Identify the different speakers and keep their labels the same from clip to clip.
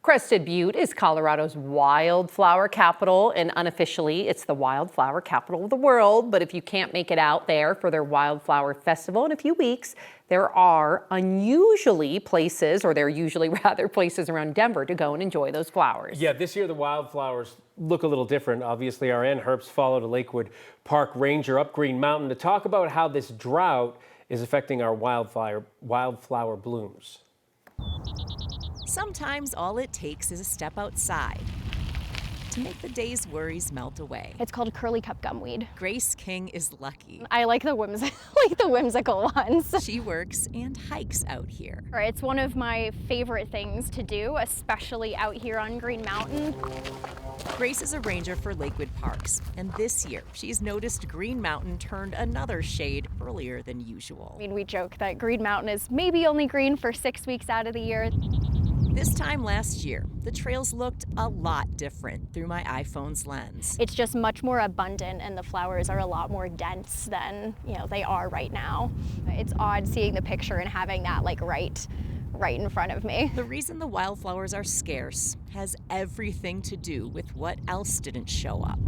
Speaker 1: Crested Butte is Colorado's wildflower capital, and unofficially, it's the wildflower capital of the world. But if you can't make it out there for their wildflower festival in a few weeks, there are usually places around Denver to go and enjoy those flowers.
Speaker 2: Yeah, this year the wildflowers look a little different. Obviously, our Ann Herbst followed a Lakewood Park ranger up Green Mountain to talk about how this drought is affecting our wildflower blooms.
Speaker 3: Sometimes all it takes is a step outside to make the day's worries melt away.
Speaker 4: It's called curly cup gumweed.
Speaker 3: Grace King is lucky.
Speaker 4: I like the whimsical ones.
Speaker 3: She works and hikes out here.
Speaker 4: It's one of my favorite things to do, especially out here on Green Mountain.
Speaker 3: Grace is a ranger for Lakewood Parks, and this year she's noticed Green Mountain turned another shade earlier than usual.
Speaker 4: I mean, we joke that Green Mountain is maybe only green for 6 weeks out of the year.
Speaker 3: This time last year, the trails looked a lot different through my iPhone's lens.
Speaker 4: It's just much more abundant, and the flowers are a lot more dense than they are right now. It's odd seeing the picture and having that right in front of me.
Speaker 3: The reason the wildflowers are scarce has everything to do with what else didn't show up.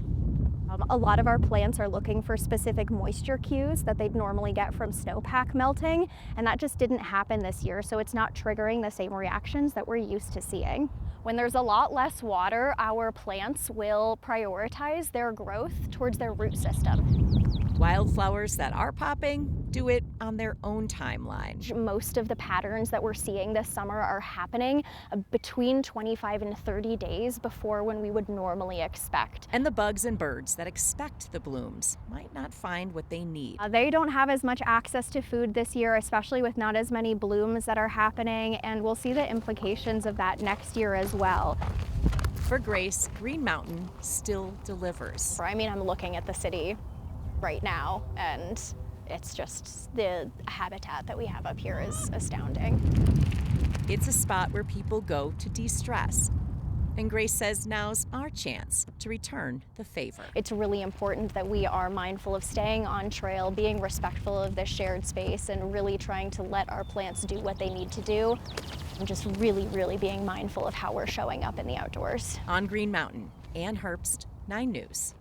Speaker 4: A lot of our plants are looking for specific moisture cues that they'd normally get from snowpack melting, and that just didn't happen this year, so it's not triggering the same reactions that we're used to seeing. When there's a lot less water, our plants will prioritize their growth towards their root system.
Speaker 3: Wildflowers that are popping do it on their own timeline.
Speaker 4: Most of the patterns that we're seeing this summer are happening between 25 and 30 days before when we would normally expect.
Speaker 3: And the bugs and birds that expect the blooms might not find what they need.
Speaker 4: They don't have as much access to food this year, especially with not as many blooms that are happening, and we'll see the implications of that next year as well.
Speaker 3: For Grace, Green Mountain still delivers.
Speaker 4: I mean, I'm looking at the city right now, and it's just the habitat that we have up here is astounding.
Speaker 3: It's a spot where people go to de-stress. And Grace says now's our chance to return the favor.
Speaker 4: It's really important that we are mindful of staying on trail, being respectful of the shared space, and really trying to let our plants do what they need to do. And just really being mindful of how we're showing up in the outdoors.
Speaker 3: On Green Mountain, Ann Herbst, 9 News.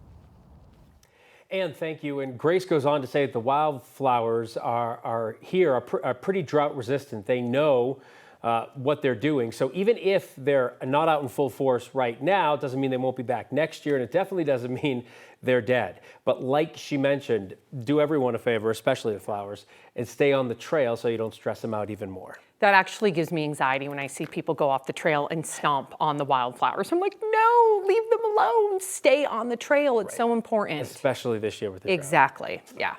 Speaker 2: And thank you. And Grace goes on to say that the wildflowers are pretty drought resistant. They know what they're doing. So even if they're not out in full force right now, it doesn't mean they won't be back next year, and it definitely doesn't mean they're dead. But like she mentioned, do everyone a favor, especially the flowers, and stay on the trail so you don't stress them out even more.
Speaker 1: That actually gives me anxiety when I see people go off the trail and stomp on the wildflowers. I'm like, no, leave them alone. Stay on the trail. It's so important.
Speaker 2: Especially this year with the drought.
Speaker 1: Exactly. Yeah.